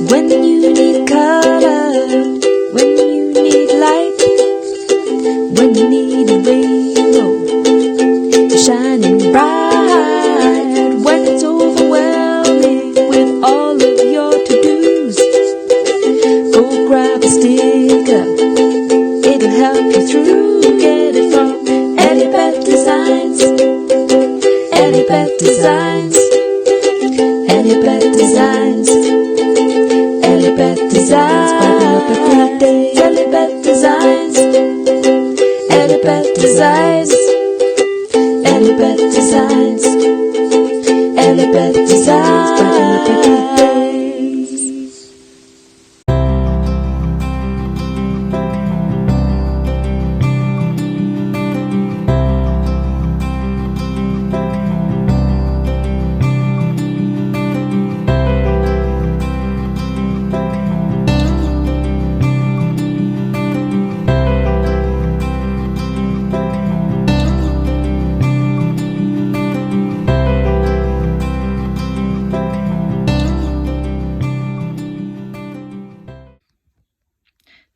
When you need color, when you need light, when you need a rainbow shining bright, when it's overwhelming with all of your to-dos, go grab a sticker, it'll help you through. Get it from EllieBeth Designs, EllieBeth Designs, EllieBeth Designs, EllieBeth Designs, brighten up every day. EllieBeth Designs, EllieBeth Designs, EllieBeth Designs, EllieBeth Designs, brighten up every day.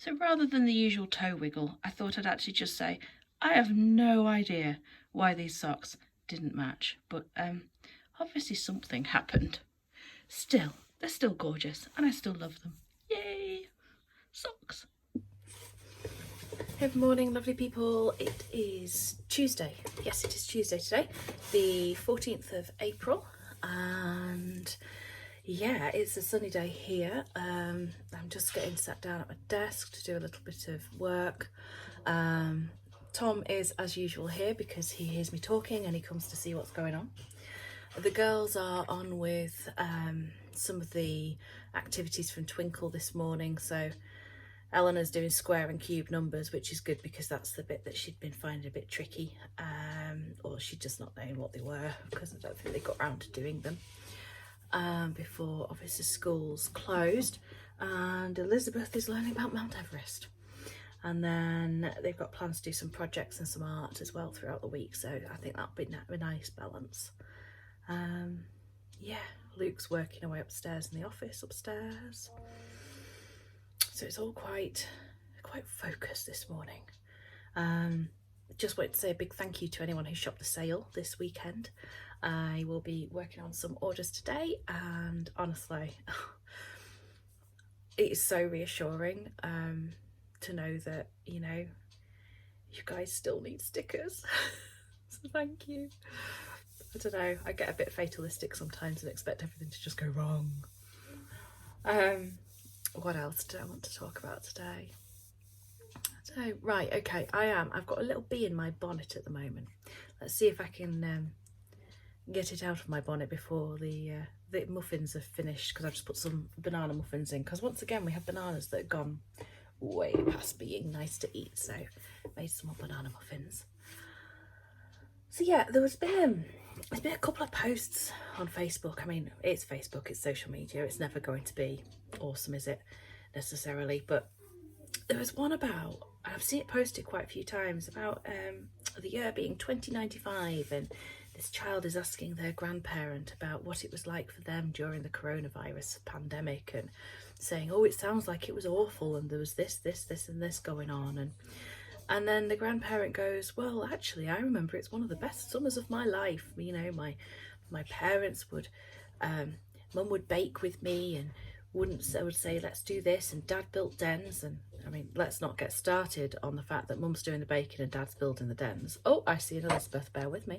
So rather than the usual toe wiggle, I thought I'd actually just say, I have no idea why these socks didn't match, but obviously something happened. Still, they're still gorgeous and I still love them. Yay! Socks! Good morning, lovely people. It is Tuesday. Yes, it is Tuesday today, the 14th of April, and yeah, it's a sunny day here. I'm just getting sat down at my desk to do a little bit of work. Tom is as usual here because he hears me talking and he comes to see what's going on. The girls are on with some of the activities from Twinkle this morning, so Eleanor's doing square and cube numbers, which is good because that's the bit that she'd been finding a bit tricky, or she'd just not known what they were because I don't think they got around to doing them before obviously schools closed. And Elizabeth is learning about Mount Everest, and then they've got plans to do some projects and some art as well throughout the week, so I think that'll be a nice balance. Yeah, Luke's working away upstairs in the office upstairs, so it's all quite focused this morning. Just wanted to say a big thank you to anyone who shopped the sale this weekend. I will be working on some orders today, and honestly it is so reassuring to know that, you know, you guys still need stickers. So thank you. I don't know, I get a bit fatalistic sometimes and expect everything to just go wrong. What else do I want to talk about today? So, right, okay, I've got a little bee in my bonnet at the moment. Let's see if I can get it out of my bonnet before the muffins are finished, because I've just put some banana muffins in, because once again we have bananas that have gone way past being nice to eat, so made some more banana muffins. So yeah, there's been a couple of posts on Facebook. I mean, it's Facebook, it's social media, it's never going to be awesome, is it, necessarily, but there was one about, I've seen it posted quite a few times, about the year being 2095, and this child is asking their grandparent about what it was like for them during the coronavirus pandemic, and saying, oh, it sounds like it was awful and there was this and this going on, and then the grandparent goes, well, actually, I remember it's one of the best summers of my life. You know, my parents would, mum would bake with me and would say, let's do this, and dad built dens. And I mean, let's not get started on the fact that mum's doing the baking and dad's building the dens. Oh, I see an Elizabeth, bear with me.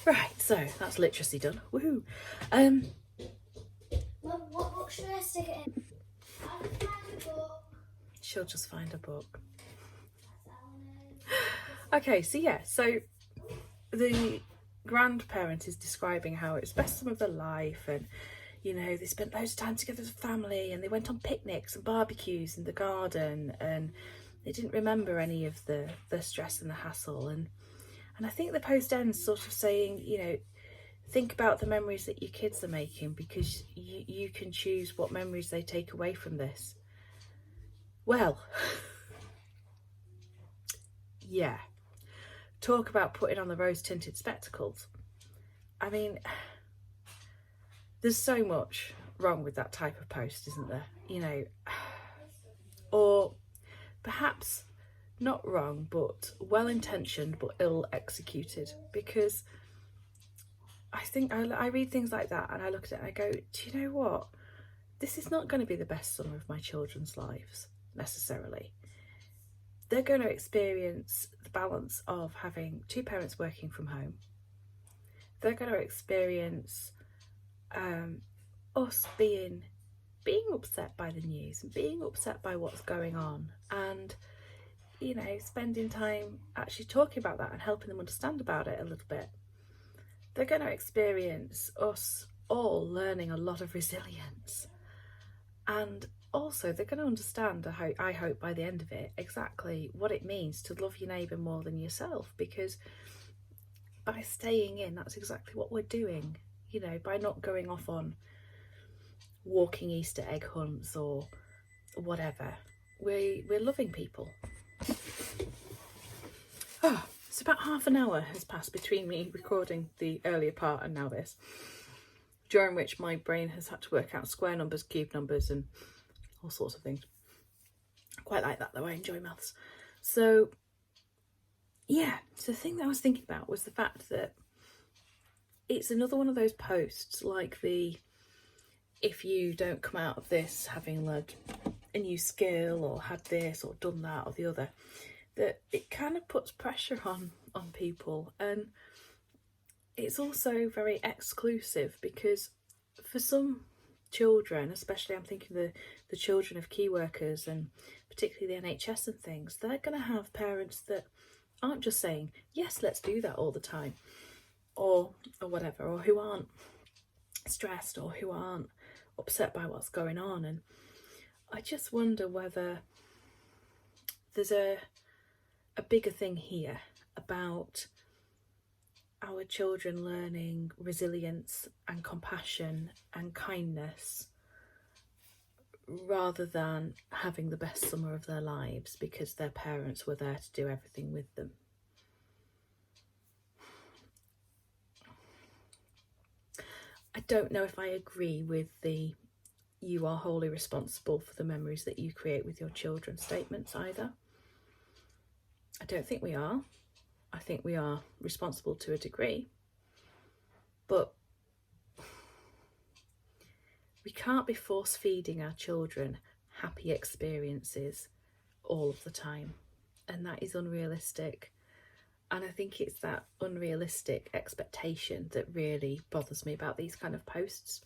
Right, so that's literacy done. Woohoo. Mum, what book should I stick it in? I can find a book. She'll just find a book. Okay, so yeah, so the grandparent is describing how it's best time of their life, and you know, they spent loads of time together as a family, and they went on picnics and barbecues in the garden, and they didn't remember any of the stress and the hassle. And I think the post ends sort of saying, you know, think about the memories that your kids are making, because you can choose what memories they take away from this. Well, yeah, talk about putting on the rose tinted spectacles. I mean, there's so much wrong with that type of post, isn't there? You know, or perhaps not wrong, but well-intentioned but ill-executed, because I think I read things like that and I look at it and I go, do you know what? This is not going to be the best summer of my children's lives, necessarily. They're going to experience the balance of having two parents working from home. They're going to experience us being upset by the news and being upset by what's going on, and, you know, spending time actually talking about that and helping them understand about it a little bit. They're going to experience us all learning a lot of resilience, and also they're going to understand, I hope by the end of it, exactly what it means to love your neighbour more than yourself, because by staying in, that's exactly what we're doing, you know, by not going off on walking Easter egg hunts or whatever. We're loving people. Oh, it's about half an hour has passed between me recording the earlier part and now this, during which my brain has had to work out square numbers, cube numbers and all sorts of things. I quite like that though, I enjoy maths. So yeah, so the thing that I was thinking about was the fact that it's another one of those posts like the, if you don't come out of this having learned a new skill or had this or done that or the other, that it kind of puts pressure on people. And it's also very exclusive, because for some children, especially I'm thinking the children of key workers and particularly the NHS and things, they're going to have parents that aren't just saying, yes, let's do that all the time, or whatever, or who aren't stressed or who aren't upset by what's going on. And I just wonder whether there's a bigger thing here about our children learning resilience and compassion and kindness, rather than having the best summer of their lives because their parents were there to do everything with them. I don't know if I agree with the "you are wholly responsible for the memories that you create with your children" statements either. I don't think we are. I think we are responsible to a degree, but we can't be force feeding our children happy experiences all of the time, and that is unrealistic. And I think it's that unrealistic expectation that really bothers me about these kind of posts,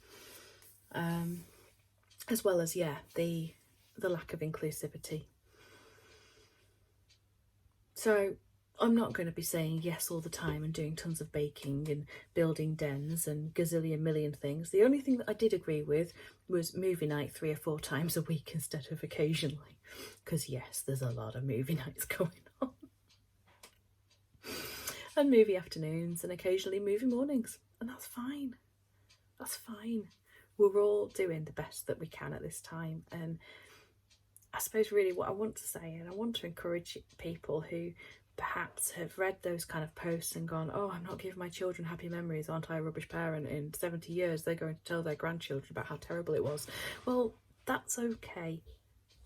as well as, yeah, the lack of inclusivity. So I'm not going to be saying yes all the time and doing tons of baking and building dens and gazillion million things. The only thing that I did agree with was movie night 3 or 4 times a week instead of occasionally, because yes, there's a lot of movie nights going on. And movie afternoons and occasionally movie mornings, and that's fine. That's fine. We're all doing the best that we can at this time. And I suppose really what I want to say, and I want to encourage people who perhaps have read those kind of posts and gone, oh, I'm not giving my children happy memories, aren't I a rubbish parent? In 70 years they're going to tell their grandchildren about how terrible it was. Well, that's okay,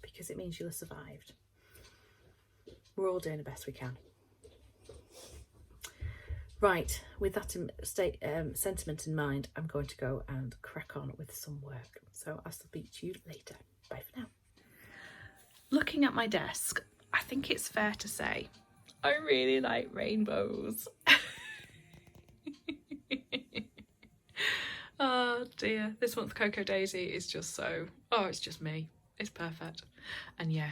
because it means you'll have survived. We're all doing the best we can. Right, with that sentiment in mind, I'm going to go and crack on with some work. So I'll speak to you later. Bye for now. Looking at my desk, I think it's fair to say I really like rainbows. Oh dear, this month's Cocoa Daisy is just so, oh, it's just me. It's perfect. And yeah,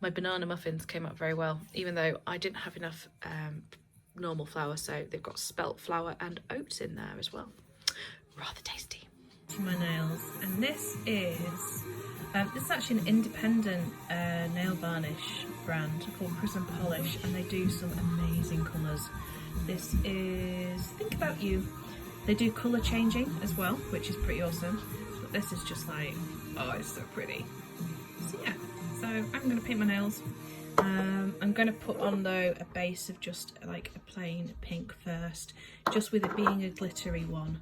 my banana muffins came out very well, even though I didn't have enough normal flour, so they've got spelt flour and oats in there as well. Rather tasty. To my nails, and this is actually an independent nail varnish brand called Prism Polish, and they do some amazing colours. This is Think About You. They do colour changing as well, which is pretty awesome, but this is just like, oh, it's so pretty. So yeah, so I'm going to paint my nails. I'm going to put on though a base of just like a plain pink first, just with it being a glittery one.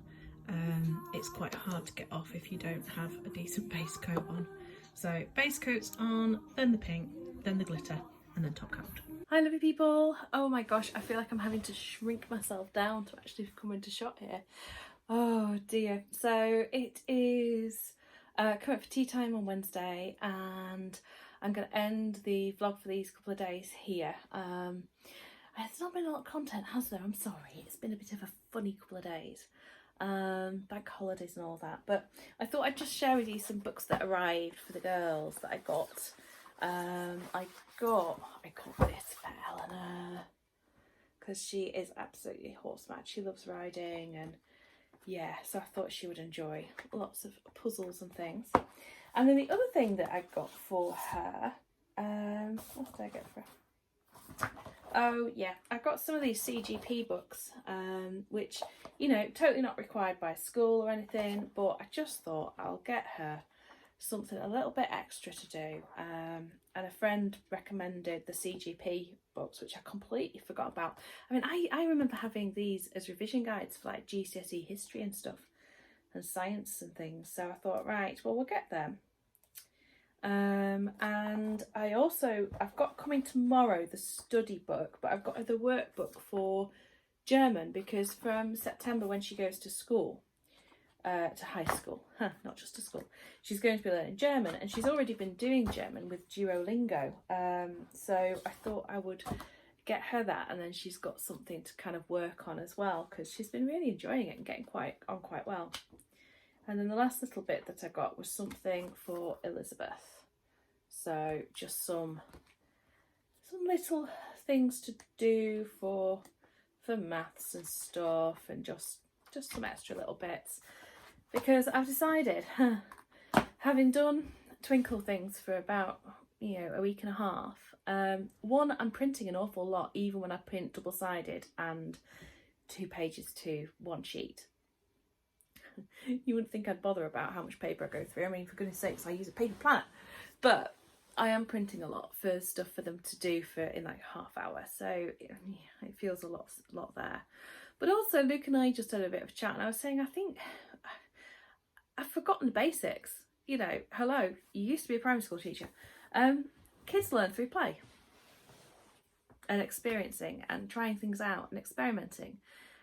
it's quite hard to get off if you don't have a decent base coat on. So base coat's on, then the pink, then the glitter, and then top coat. Hi lovely people. Oh my gosh, I feel like I'm having to shrink myself down to actually come into shot here. Oh dear. So it is coming up for tea time on Wednesday, and I'm going to end the vlog for these couple of days here. There's not been a lot of content, has there? I'm sorry. It's been a bit of a funny couple of days. Bank holidays and all that. But I thought I'd just share with you some books that arrived for the girls that I got. I got this for Eleanor because she is absolutely horse mad. She loves riding, and yeah, so I thought she would enjoy lots of puzzles and things. And then the other thing that I got for her, what did I get for her? Oh yeah, I got some of these CGP books, which, you know, totally not required by school or anything, but I just thought I'll get her something a little bit extra to do. And a friend recommended the CGP books, which I completely forgot about. I mean, I remember having these as revision guides for like GCSE history and stuff, and science and things. So I thought, right, well, we'll get them. And I've got coming tomorrow the study book, but I've got the workbook for German, because from September, when she goes to school, to high school, not just to school, she's going to be learning German, and she's already been doing German with Duolingo. So I thought I would get her that, and then she's got something to kind of work on as well, because she's been really enjoying it and getting quite well. And then the last little bit that I got was something for Elizabeth. So just some little things to do for maths and stuff, and just some extra little bits, because I've decided, having done twinkle things for about, you know, a week and a half, one, I'm printing an awful lot, even when I print double-sided and 2 pages to 1 sheet. You wouldn't think I'd bother about how much paper I go through. I mean, for goodness sakes, I use a paper planner. But I am printing a lot for stuff for them to do in like half hour. So it feels a lot there. But also, Luke and I just had a bit of a chat, and I was saying, I think I've forgotten the basics. You know, hello, you used to be a primary school teacher. Kids learn through play and experiencing and trying things out and experimenting.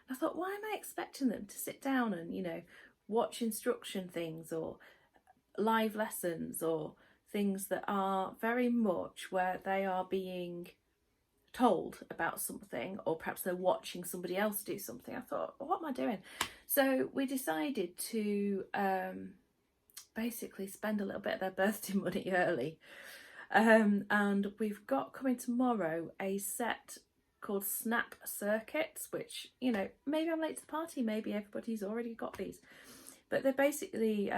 I thought, why am I expecting them to sit down and, you know, watch instruction things or live lessons or things that are very much where they are being told about something, or perhaps they're watching somebody else do something. I thought, what am I doing? So we decided to basically spend a little bit of their birthday money early. And we've got coming tomorrow a set called Snap Circuits, which, you know, maybe I'm late to the party, maybe everybody's already got these, but they're basically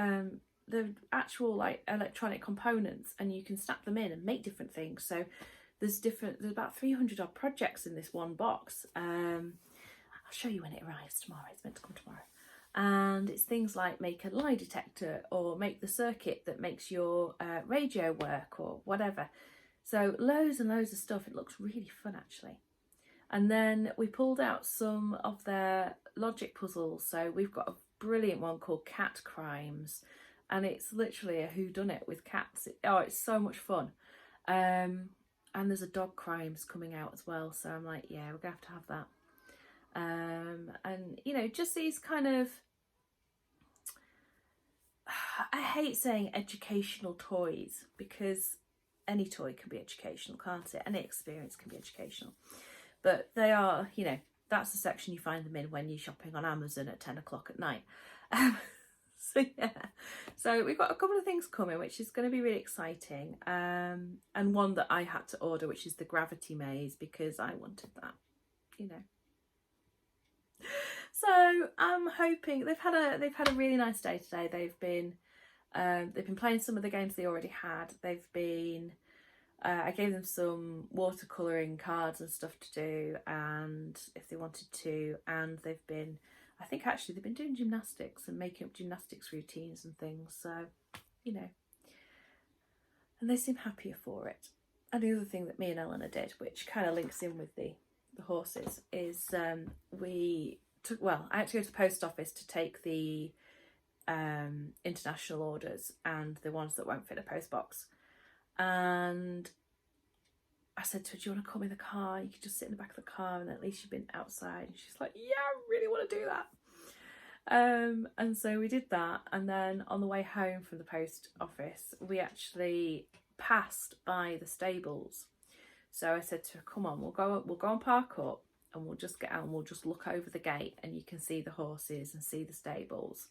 the actual like electronic components, and you can snap them in and make different things. So there's about 300 odd projects in this one box. I'll show you when it arrives tomorrow. It's meant to come tomorrow. And it's things like make a lie detector, or make the circuit that makes your radio work, or whatever. So loads and loads of stuff. It looks really fun, actually. And then we pulled out some of their logic puzzles. So we've got a brilliant one called Cat Crimes, and it's literally a whodunit with cats. It's so much fun. And there's a Dog Crimes coming out as well. So I'm like, yeah, we're gonna have to have that. And, you know, just these kind of, I hate saying educational toys, because any toy can be educational, can't it? Any experience can be educational. But they are, you know, that's the section you find them in when you're shopping on Amazon at 10 o'clock at night. So yeah, so we've got a couple of things coming, which is going to be really exciting. And one that I had to order, which is the Gravity Maze, because I wanted that, you know. So I'm hoping they've had a really nice day today. They've been playing some of the games they already had. They've been I gave them some watercolouring cards and stuff to do, and if they wanted to, and they've been, I think actually they've been doing gymnastics and making up gymnastics routines and things, so, you know, and they seem happier for it. And the other thing that me and Eleanor did, which kind of links in with the horses, is we I had to go to the post office to take the international orders and the ones that won't fit a post box. And I said to her, do you want to come in the car? You could just sit in the back of the car and at least you've been outside. And she's like, yeah, I really want to do that. And so we did that. And then on the way home from the post office, we actually passed by the stables. So I said to her, come on, we'll go and park up and we'll just get out and we'll just look over the gate and you can see the horses and see the stables.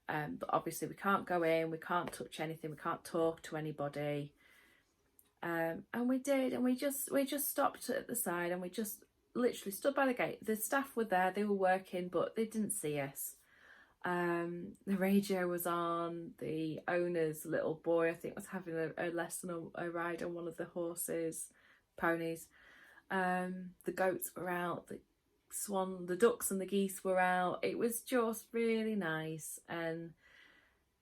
But obviously we can't go in, we can't touch anything, we can't talk to anybody. And we did, and we just stopped at the side and we just literally stood by the gate. The staff were there, they were working, but they didn't see us. The radio was on, the owner's little boy, I think, was having a lesson, a ride on one of the ponies. The goats were out, the ducks and the geese were out. It was just really nice, and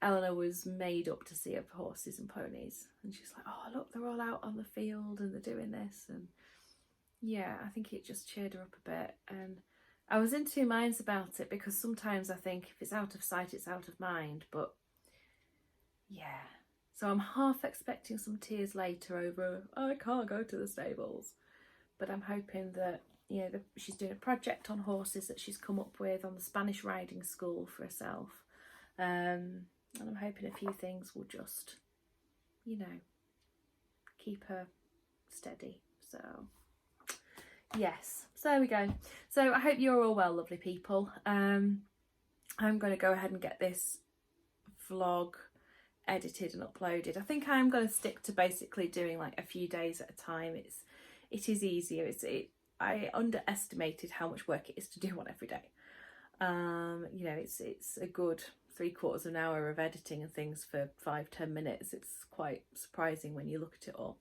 Eleanor was made up to see horses and ponies, and she's like, oh look, they're all out on the field and they're doing this. And yeah, I think it just cheered her up a bit. And I was in two minds about it, because sometimes I think if it's out of sight it's out of mind, but yeah, so I'm half expecting some tears later over I can't go to the stables, but I'm hoping that, you know, she's doing a project on horses that she's come up with on the Spanish riding school for herself. And I'm hoping a few things will just, you know, keep her steady. So yes, so there we go. So I hope you're all well, lovely people. I'm going to go ahead and get this vlog edited and uploaded. I think I'm going to stick to basically doing like a few days at a time. It is easier. I underestimated how much work it is to do one every day. You know, it's a good 3/4 of an hour of editing and things for 5-10 minutes. It's quite surprising when you look at it all.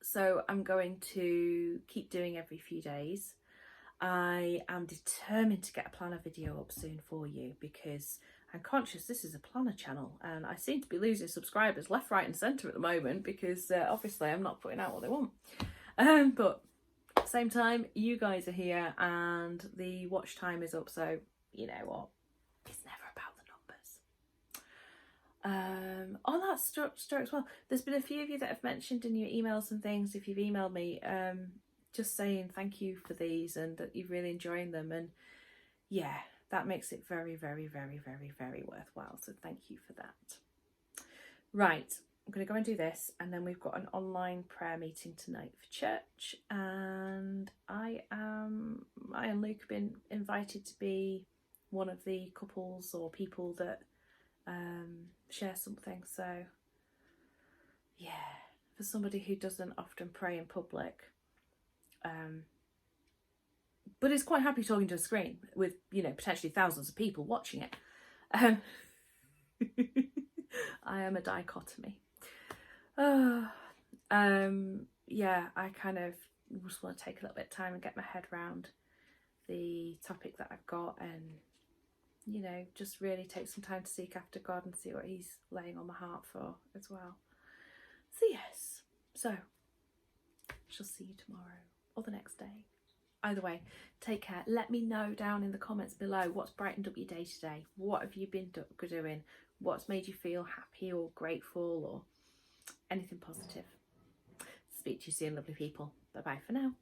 So I'm going to keep doing every few days. I am determined to get a planner video up soon for you, because I'm conscious this is a planner channel and I seem to be losing subscribers left, right and centre at the moment, because obviously I'm not putting out what they want. But at the same time, you guys are here and the watch time is up, so you know what, it's never about the numbers. On that story as well, there's been a few of you that have mentioned in your emails and things, if you've emailed me, just saying thank you for these and that you're really enjoying them, and yeah, that makes it very, very, very, very, very worthwhile, so thank you for that. Right, I'm going to go and do this, and then we've got an online prayer meeting tonight for church, and I and Luke have been invited to be one of the couples or people that share something. So yeah, for somebody who doesn't often pray in public, but is quite happy talking to a screen with, you know, potentially thousands of people watching it, I am a dichotomy. Yeah, I kind of just want to take a little bit of time and get my head around the topic that I've got, and you know, just really take some time to seek after God and see what he's laying on my heart for as well. So yes, so I shall see you tomorrow or the next day. Either way, take care. Let me know down in the comments below what's brightened up your day today. What have you been doing? What's made you feel happy or grateful or anything positive? Speak to you soon, lovely people. Bye bye for now.